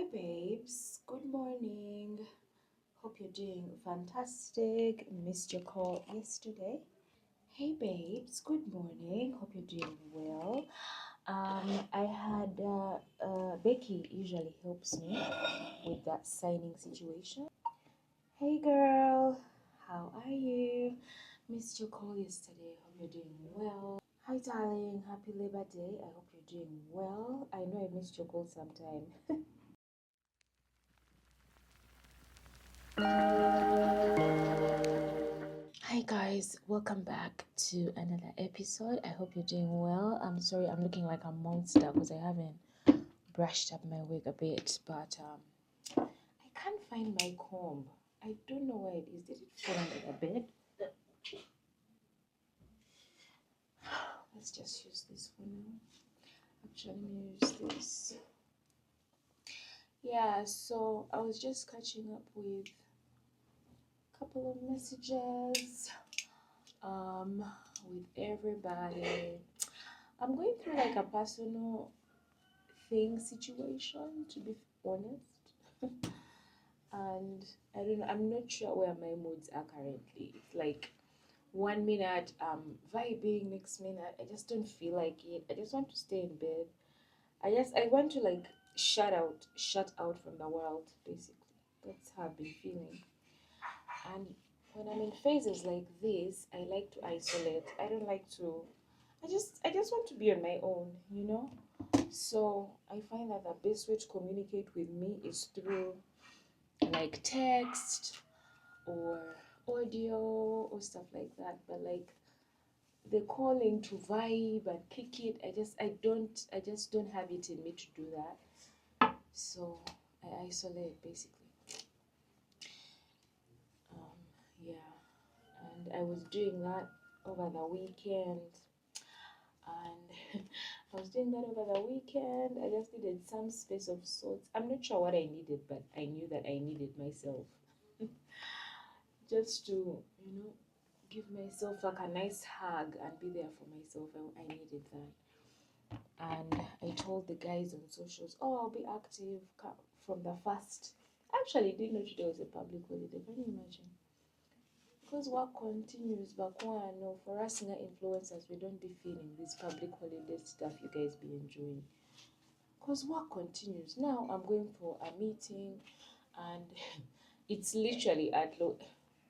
Hi, babes. Good morning. Hope you're doing fantastic. Missed your call yesterday. Hey, babes. Good morning. Hope you're doing well. I had Becky usually helps me with that signing situation. Hey, girl. How are you? Missed your call yesterday. Hope you're doing well. Hi, darling. Happy Labor Day. I hope you're doing well. I know I missed your call sometime. Hi guys, welcome back to another episode. I hope you're doing well. I'm sorry I'm looking like a monster because I haven't brushed up my wig a bit, but I can't find my comb. I don't know where it is. Did it fall under the bed? Let's just use this for now. Actually, let me use this. Yeah, so I was just catching up with a couple of messages with everybody. I'm going through like a personal thing situation, to be honest. And I don't know, I'm not sure where my moods are currently. It's like one minute I'm vibing, next minute I just don't feel like it. I just want to stay in bed. I want to like shut out from the world, basically. That's how I've been feeling. And when I'm in phases like this, I like to isolate. I don't like to I just want to be on my own. So I find that the best way to communicate with me is through like text or audio or stuff like that. But like the calling to vibe and kick it, I just don't have it in me to do that. So I isolate basically. Yeah, and I was doing that over the weekend, and I was doing that over the weekend. I just needed some space of sorts. I'm not sure what I needed, but I knew that I needed myself. Just to, give myself like a nice hug and be there for myself. I needed that. And I told the guys on socials, oh, I'll be active from the first. I actually didn't know today was a public holiday. Can you imagine? Because work continues, but no, for us senior influencers, we don't be feeling this public holiday stuff you guys be enjoying. Because work continues. Now I'm going for a meeting, and it's literally I'm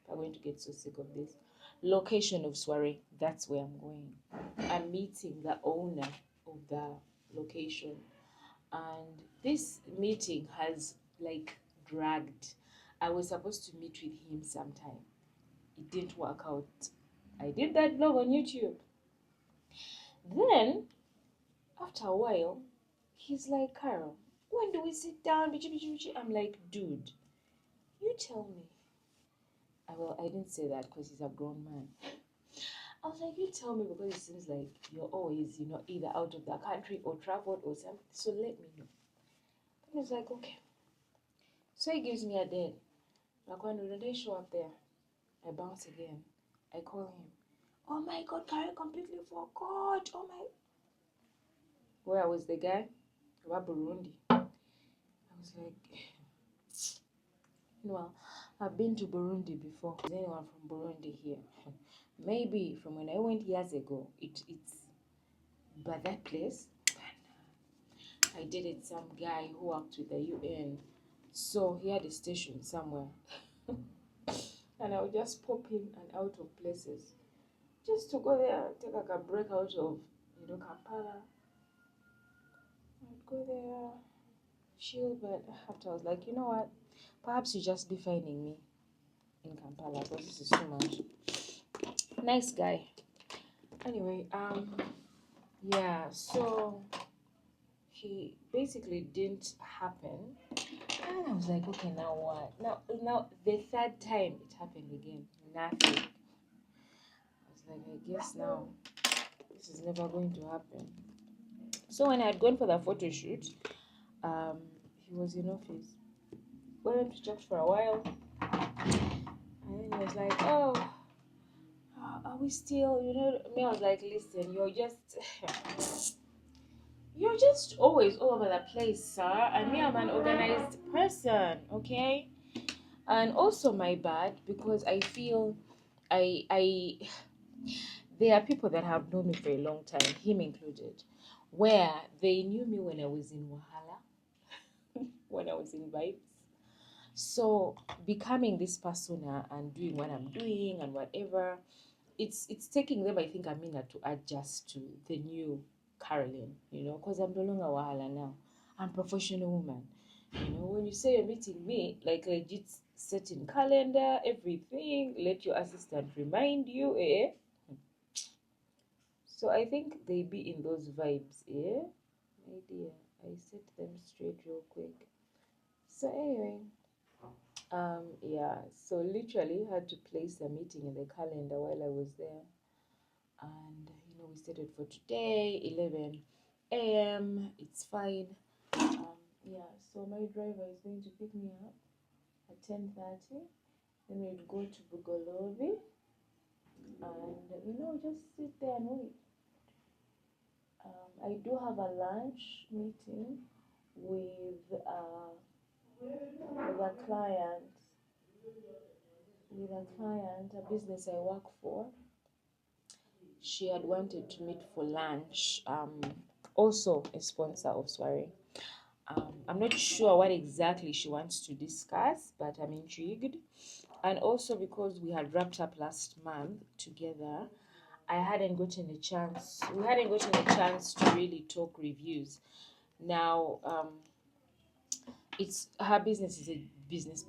going to get so sick of this. Location of Soiree, that's where I'm going. I'm meeting the owner of the location, and this meeting has like dragged. I was supposed to meet with him sometime. It didn't work out. I did that vlog on YouTube. Then, after a while, he's like, Carol, when do we sit down? I'm like, dude, you tell me. Well, I didn't say that because he's a grown man. I was like, you tell me, because it seems like you're always, either out of the country or traveled or something. So let me know. And he's like, okay. So he gives me a date. Like, when do they show up there? I bounce again. I call him. Oh my God, Carol completely forgot. Oh my. Where was the guy? About Burundi. I was like, well, I've been to Burundi before. Is anyone from Burundi here? Maybe from when I went years ago. It's but that place. I did it. Some guy who worked with the UN, so he had a station somewhere, and I would just pop in and out of places, just to go there, take like a break out of Kampala. I'd go there, chill, but after I was like, you know what? Perhaps you just be finding me in Kampala because this is too much. Nice guy. Anyway, yeah, so he basically didn't happen. And I was like, okay, now what? Now the third time it happened again. Nothing. I was like, I guess now this is never going to happen. So when I had gone for the photo shoot, he was in office. Went to church for a while, and then he was like, oh, are we still, me? I was like, listen, you're just You're just always all over the place, sir. And me, I'm an organized person, okay? And also my bad because I feel I there are people that have known me for a long time, him included, where they knew me when I was in Wahala, when I was in vibes. So becoming this persona and doing what I'm doing and whatever, it's taking them, I think, a minute to adjust to the new Caroline, because I'm no longer Wahala now. I'm a professional woman. When you say you're meeting me, like legit setting calendar, everything, let your assistant remind you, eh? So I think they be in those vibes, eh? My dear, I set them straight real quick. So anyway, yeah, so literally had to place a meeting in the calendar while I was there. And we set it for today, 11 a.m. It's fine. Yeah, so my driver is going to pick me up at 10:30. Then we'll go to Bugolobi and just sit there and wait. I do have a lunch meeting with a client, a business I work for. She had wanted to meet for lunch. Also a sponsor of Soiree. I'm not sure what exactly she wants to discuss, but I'm intrigued. And also because we had wrapped up last month together, I hadn't gotten a chance. We hadn't gotten a chance to really talk reviews. Now, it's her business is a business.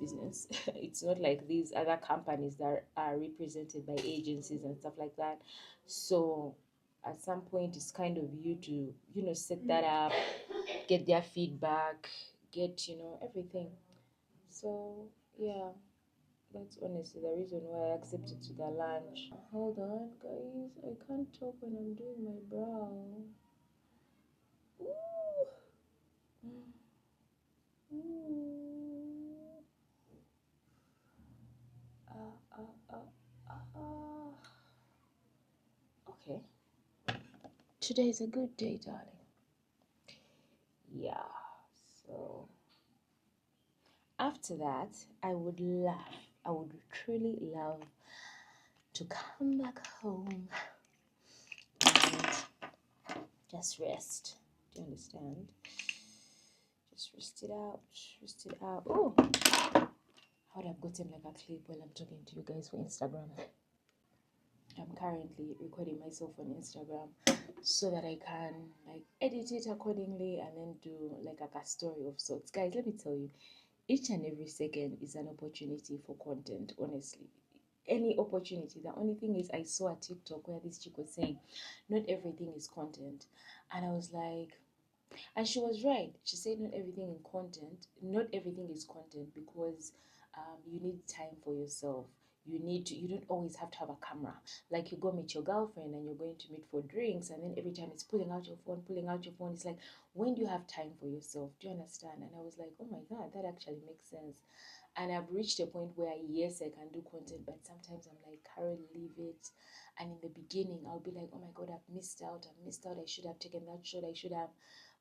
It's not like these other companies that are represented by agencies and stuff like that. So, at some point, it's kind of you to set that up, get their feedback, get everything. So yeah, that's honestly the reason why I accepted to the lunch. Hold on, guys. I can't talk when I'm doing my brow. Ooh. Ooh. Uh, uh, uh, Okay. Today is a good day, darling. Yeah. So after that, I would truly love to come back home and just rest. Do you understand? Just rest it out. Rest it out. Oh, I would have gotten like a clip while I'm talking to you guys for Instagram. I'm currently recording myself on Instagram so that I can like edit it accordingly and then do like a story of sorts. Guys, let me tell you, each and every second is an opportunity for content, honestly. Any opportunity. The only thing is, I saw a TikTok where this chick was saying, not everything is content. And I was like, and she was right. She said not everything is content because you need time for yourself. You don't always have to have a camera. Like you go meet your girlfriend and you're going to meet for drinks, and then every time it's pulling out your phone, pulling out your phone. It's like, when do you have time for yourself? Do you understand? And I was like, oh my God, that actually makes sense. And I've reached a point where, yes, I can do content, but sometimes I'm like, Carol, leave it. And in the beginning, I'll be like, oh my God, I've missed out. I've missed out. I should have taken that shot. I should have.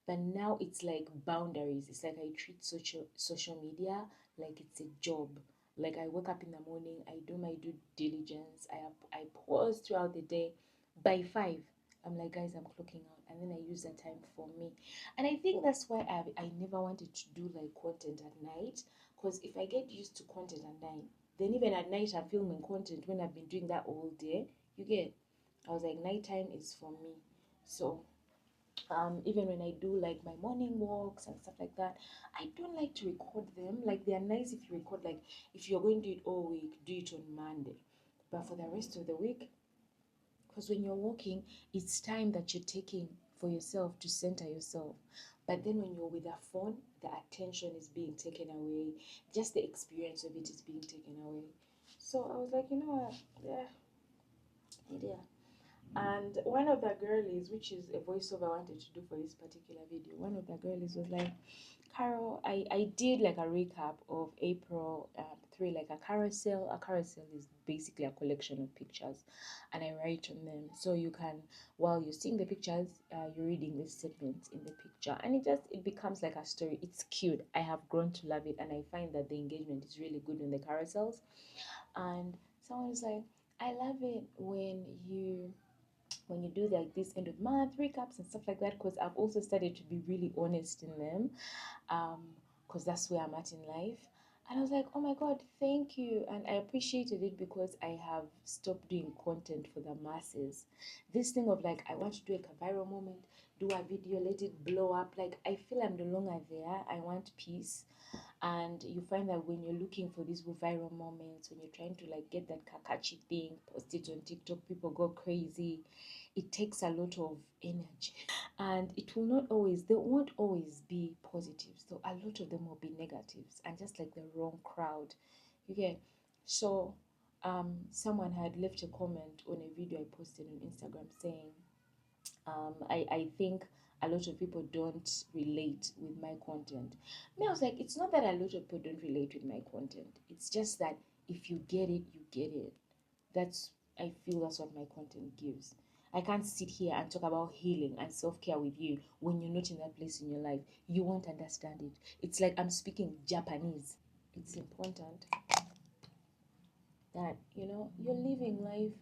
But now it's like boundaries. It's like I treat social media like it's a job. Like I wake up in the morning, I do my due diligence, I pause throughout the day. By 5, I'm like, guys, I'm clocking out, and then I use that time for me. And I think that's why I never wanted to do like content at night, because if I get used to content at night, then even at night I'm filming content when I've been doing that all day. You get? I was like, nighttime is for me. So even when I do like my morning walks and stuff like that, I don't like to record them. Like they are nice if you record, like if you're going to do it all week, do it on Monday. But for the rest of the week, because when you're walking, it's time that you're taking for yourself to center yourself. But then when you're with a phone, the attention is being taken away. Just the experience of it is being taken away. So I was like, you know what? Yeah, yeah. And one of the girlies, which is a voiceover I wanted to do for this particular video, one of the girlies was like, Carol, I did like a recap of April M3 like a carousel. A carousel is basically a collection of pictures, and I write on them. So you can, while you're seeing the pictures, you're reading the statements in the picture, and it becomes like a story. It's cute. I have grown to love it, and I find that the engagement is really good on the carousels. And someone was like, I love it when you do like this end of month recaps and stuff like that, because I've also started to be really honest in them, because that's where I'm at in life. And I was like, oh my god, thank you. And I appreciated it because I have stopped doing content for the masses. This thing of like, I want to do a viral moment, do a video, let it blow up. Like, I feel I'm no longer there. I want peace. And you find that when you're looking for these viral moments, when you're trying to like get that kakachi thing, post it on TikTok, people go crazy. It takes a lot of energy, and it will not always, there won't always be positives, so a lot of them will be negatives, and just like the wrong crowd, you get. So someone had left a comment on a video I posted on Instagram saying, I think a lot of people don't relate with my content. Me, I was like, it's not that a lot of people don't relate with my content. It's just that if you get it, you get it. That's, I feel that's what my content gives. I can't sit here and talk about healing and self-care with you when you're not in that place in your life. You won't understand it. It's like I'm speaking Japanese. It's important that, you're living life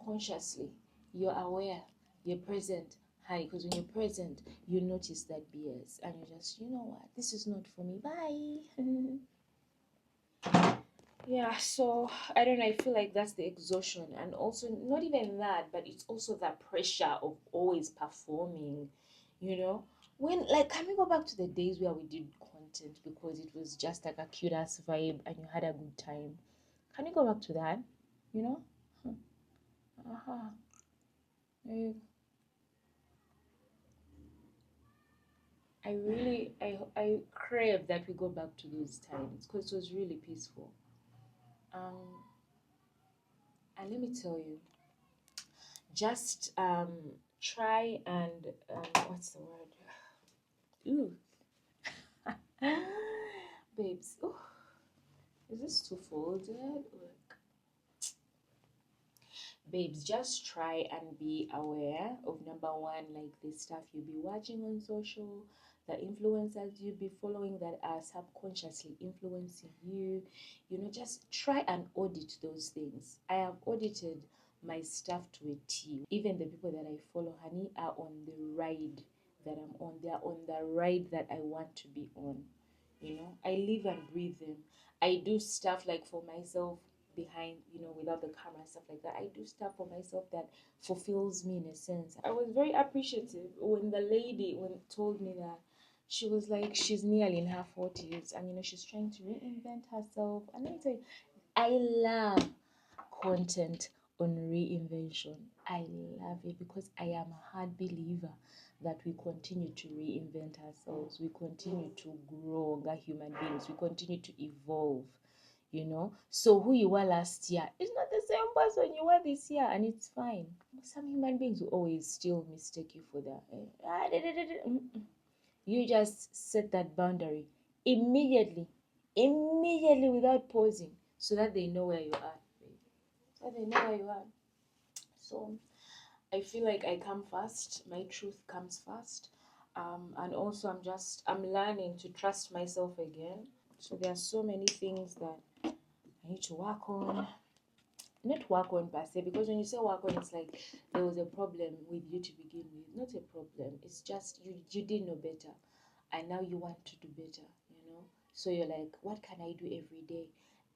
consciously. You're aware. You're present. Hi, because when you're present, you notice that BS and you just, you know what, this is not for me. Bye. Yeah, so I don't know. I feel like that's the exhaustion, and also not even that, but it's also that pressure of always performing. You know, when like, can we go back to the days where we did content because it was just like a cute ass vibe and you had a good time? Can you go back to that? You know? Uh-huh. I, I crave that we go back to those times because it was really peaceful. Um, and let me tell you, just try and what's the word? Ooh, babes. Ooh, is this too folded? Look, babes, just try and be aware of number one, like the stuff you'll be watching on social, the influencers you'll be following that are subconsciously influencing you. Just try and audit those things. I have audited my stuff to a T. Even the people that I follow, honey, are on the ride that I'm on. They are on the ride that I want to be on. I live and breathe them. I do stuff like for myself behind, without the camera, stuff like that. I do stuff for myself that fulfills me in a sense. I was very appreciative when the lady when told me that she was like, she's nearly in her 40s and she's trying to reinvent herself. And let me tell you, I love content on reinvention. I love it because I am a hard believer that we continue to reinvent ourselves, we continue to grow as human beings, we continue to evolve. So who you were last year is not the same person you were this year, and it's fine. Some human beings will always still mistake you for that. You just set that boundary immediately, immediately without pausing, so that they know where you are. So they know where you are. So I feel like I come first. My truth comes first. And also I'm learning to trust myself again. So there are so many things that I need to work on. Not work on per se, because when you say work on, it's like there was a problem with you to begin with. Not a problem. It's just you did know better, and now you want to do better. So you're like, what can I do every day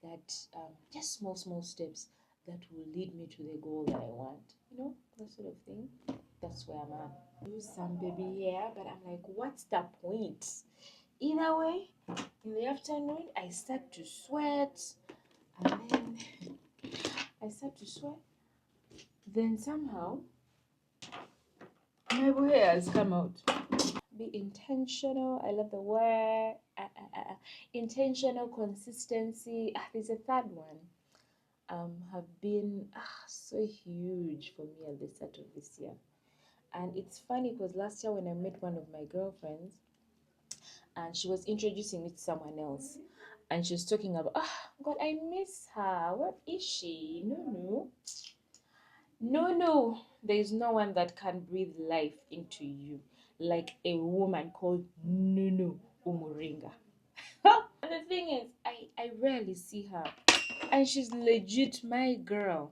that just small steps that will lead me to the goal that I want. That sort of thing. That's where I'm at. Do some baby hair, but I'm like, what's the point? Either way, in the afternoon, I start to sweat, and then I start to sweat. Then somehow, my hair has come out. Be intentional. I love the word. Intentional consistency. There's a third one. Have been so huge for me at the start of this year. And it's funny because last year when I met one of my girlfriends and she was introducing me to someone else, and she's talking about, oh God, I miss her. Where is she? No, no, no, no. There is no one that can breathe life into you like a woman called Nunu Umuringa. And the thing is, I rarely see her, and she's legit my girl.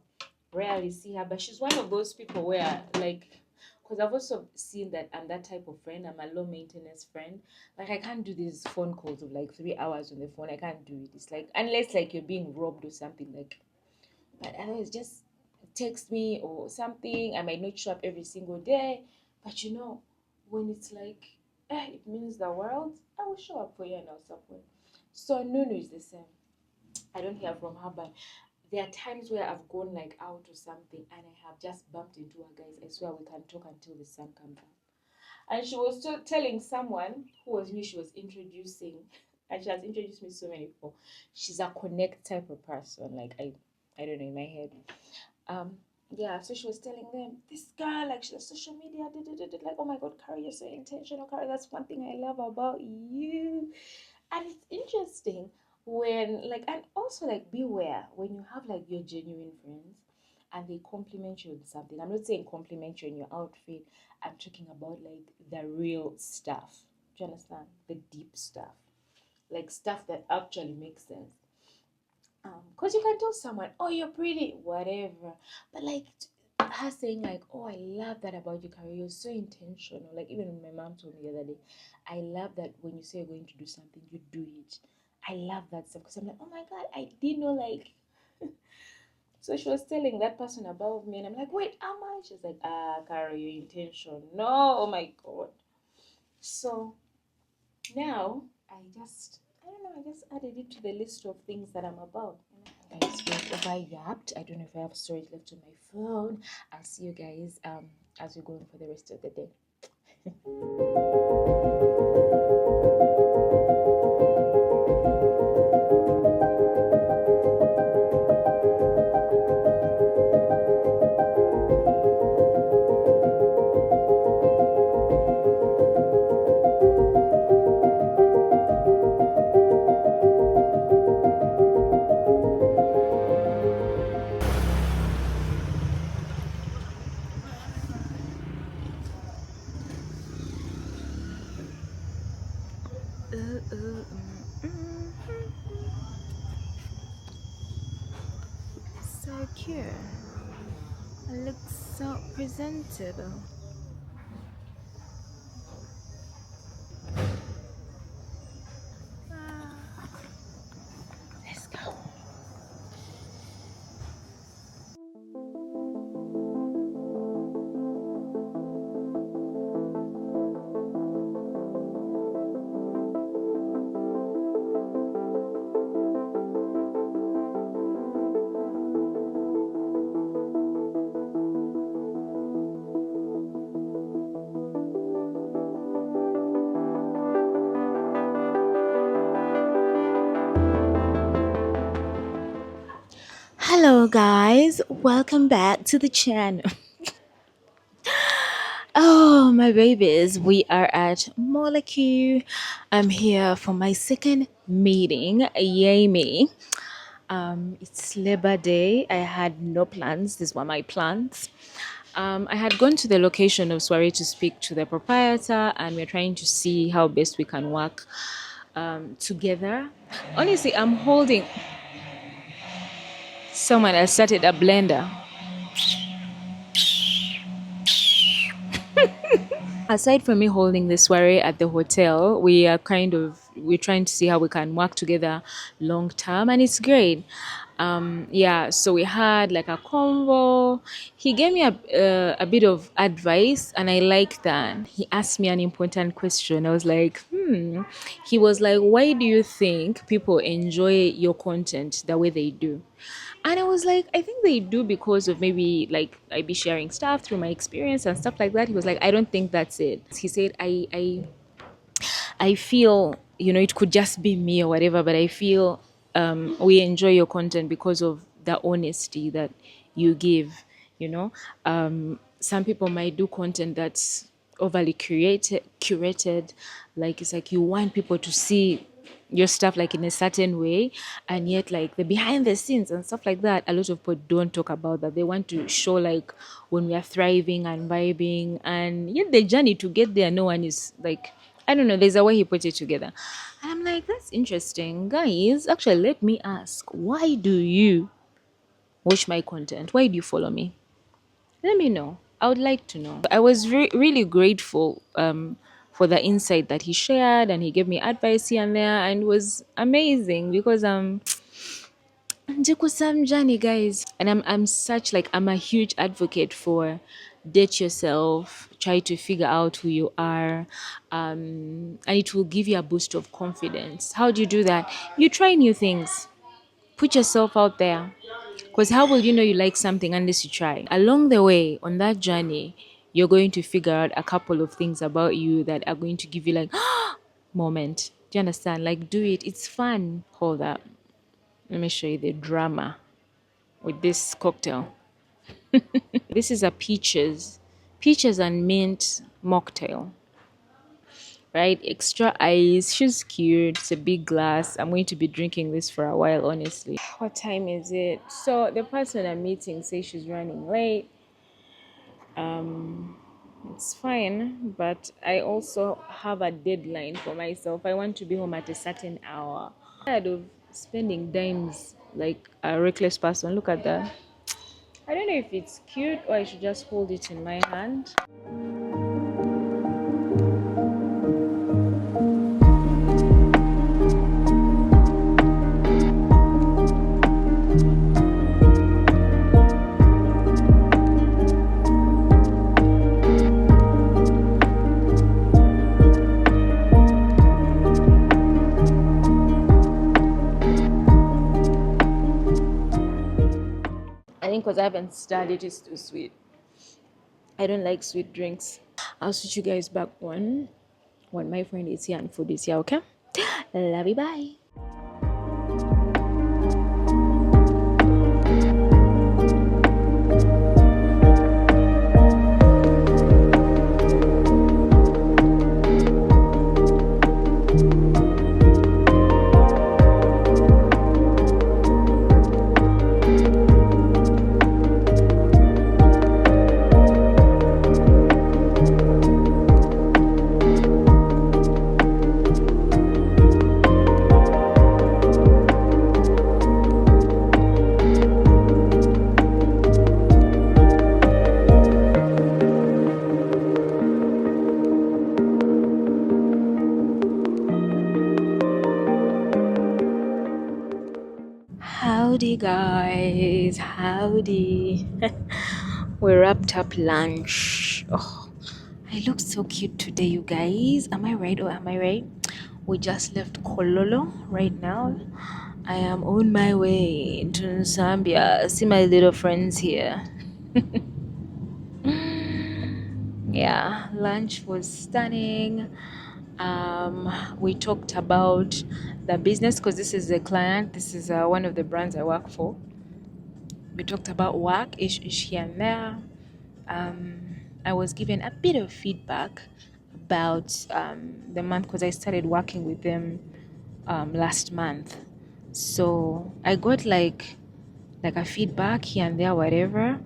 Rarely see her, but she's one of those people where, like, because I've also seen that I'm that type of friend. I'm a low maintenance friend. Like, I can't do these phone calls of like 3 hours on the phone. I can't do it. It's like, unless like you're being robbed or something, like, but otherwise just text me or something. I might not show up every single day, but when it's like, it means the world, I will show up for you and I'll support. So Nunu is the same. I don't hear from her, but there are times where I've gone like out or something and I have just bumped into her. Guys, I swear we can talk until the sun comes up. And she was telling someone who was new, she was introducing, and she has introduced me so many people. She's a connect type of person. Like, I don't know, in my head. Um, yeah, so she was telling them, this girl, like, she's social media, like, oh my God, Carrie, you're so intentional, Carrie. That's one thing I love about you. And it's interesting when, like, and also, like, beware when you have, like, your genuine friends and they compliment you on something. I'm not saying compliment you on your outfit, I'm talking about, like, the real stuff. Do you understand? The deep stuff. Like, stuff that actually makes sense. Because you can tell someone, oh, you're pretty, whatever. But, like, her saying, like, oh, I love that about you, Carrie. You're so intentional. Like, even when my mom told me the other day, I love that when you say you're going to do something, you do it. I love that stuff because I'm like, oh my God, I didn't know, like. So she was telling that person above me, and I'm like, wait, am I? She's like, Carrie, your intention. No, oh my God. So now I don't know, I just added it to the list of things that I'm about. Guys, wait, if I yapped, I don't know if I have storage left on my phone. I'll see you guys as we're going for the rest of the day. So cute. It looks so presentable. Let's go. Hello guys, welcome back to the channel. Oh my babies, we are at Molecule. I'm here for my second meeting. Yay me. It's Labor Day. I had no plans. These were my plans. I had gone to the location of Soiree to speak to the proprietor, and we're trying to see how best we can work together. Honestly, I'm holding someone else started a blender. Aside from me holding the soiree at the hotel, we're trying to see how we can work together long term, and it's great. Yeah, so we had like a convo. He gave me a bit of advice, and I like that. He asked me an important question. I was like, hmm. He was like, why do you think people enjoy your content the way they do? And I was like, I think they do because of maybe like I be sharing stuff through my experience and stuff like that. He was like, I don't think that's it. He said, I feel, it could just be me or whatever, but I feel we enjoy your content because of the honesty that you give, you know. Some people might do content that's overly curated, like it's like you want people to see your stuff like in a certain way, and yet like the behind the scenes and stuff like that, a lot of people don't talk about that. They want to show like when we are thriving and vibing, and yet the journey to get there, no one is like, I don't know, there's a way he put it together. And I'm like, that's interesting. Guys, actually, let me ask, why do you watch my content? Why do you follow me? Let me know. I would like to know. I was really grateful for the insight that he shared, and he gave me advice here and there, and it was amazing because njiko some journey, guys. And I'm such like, I'm a huge advocate for date yourself, try to figure out who you are, and it will give you a boost of confidence. How do you do that? You try new things, put yourself out there, because how will you know you like something unless you try? Along the way, on that journey, you're going to figure out a couple of things about you that are going to give you like moment. Do you understand? Like, do it. It's fun. Hold up. Let me show you the drama with this cocktail. This is a peaches and mint mocktail. Right? Extra ice. She's cute. It's a big glass. I'm going to be drinking this for a while, honestly. What time is it? So the person I'm meeting says she's running late. It's fine, but I also have a deadline for myself. I want to be home at a certain hour. I'm tired of spending dimes like a reckless person. Look at that. I don't know if it's cute or I should just hold it in my hand. I think because I haven't started, it's too sweet. I don't like sweet drinks. I'll switch you guys back when my friend is here and food is here, okay? Love you, bye. Howdy, guys. Howdy. We wrapped up lunch. Oh, I look so cute today, you guys. Am I right or am I right? We just left Kololo right now. I am on my way to Zambia. See my little friends here. Yeah, lunch was stunning. We talked about the business because this is a client. This is one of the brands I work for. We talked about work, ish here and there. I was given a bit of feedback about the month because I started working with them last month. So I got like a feedback here and there, whatever.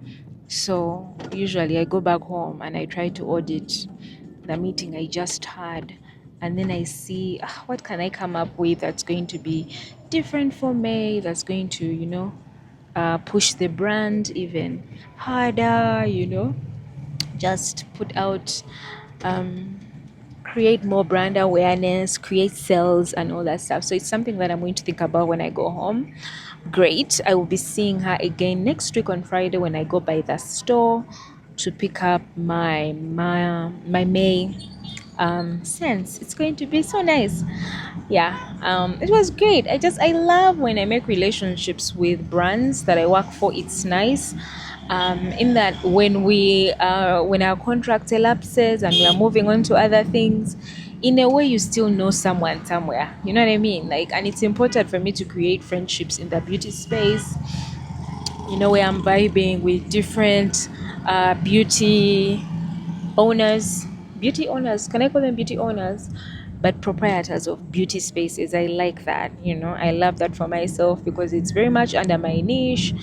So usually I go back home and I try to audit the meeting I just had, and then I see what can I come up with that's going to be different for me, that's going to push the brand even harder, just put out create more brand awareness, create sales, and all that stuff. So it's something that I'm going to think about when I go home. Great. I will be seeing her again next week on Friday when I go by the store to pick up my May sense. It's going to be so nice. Yeah, it was great. I love when I make relationships with brands that I work for. It's nice. In that when our contract elapses and we are moving on to other things, in a way you still know someone somewhere. You know what I mean? Like, and it's important for me to create friendships in the beauty space. Where I'm vibing with different beauty owners. Beauty owners. Can I call them beauty owners? but proprietors of beauty spaces. I like that, you know. I love that for myself because it's very much under my niche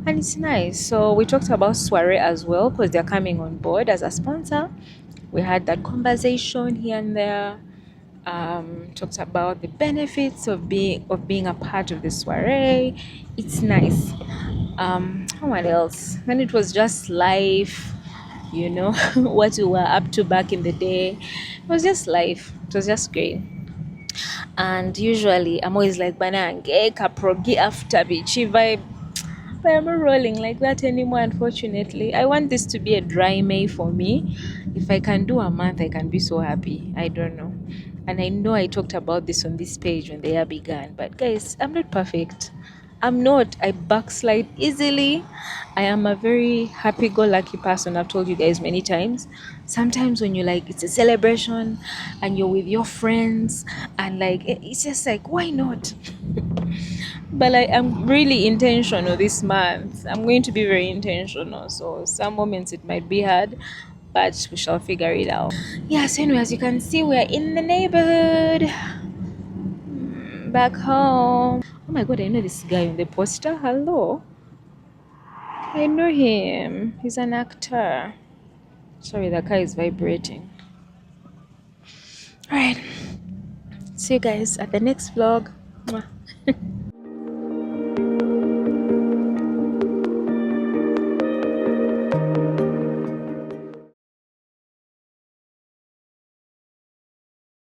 and it's nice. So we talked about soiree as well because they're coming on board as a sponsor. We had that conversation here and there. Talked about the benefits of being a part of the soiree. It's nice. What else? Then it was just life, you know, what we were up to back in the day. It was just life. It was just great. And usually I'm always like banange kaprogi after bichi vibe. But I'm not rolling like that anymore, unfortunately. I want this to be a dry May for me. If I can do a month, I can be so happy. I don't know. And I know I talked about this on this page when the year began. But guys, I'm not perfect. I'm not. I backslide easily. I am a very happy go lucky person. I've told you guys many times. Sometimes when you're like, it's a celebration and you're with your friends, and like, it's just like, why not? But like, I'm really intentional this month. I'm going to be very intentional. So some moments it might be hard, but we shall figure it out. Yeah, so anyway, as you can see, we're in the neighborhood. Back home. Oh my god, I know this guy on the poster. Hello. I know him. He's an actor. Sorry, the car is vibrating. Alright. See you guys at the next vlog. Mwah.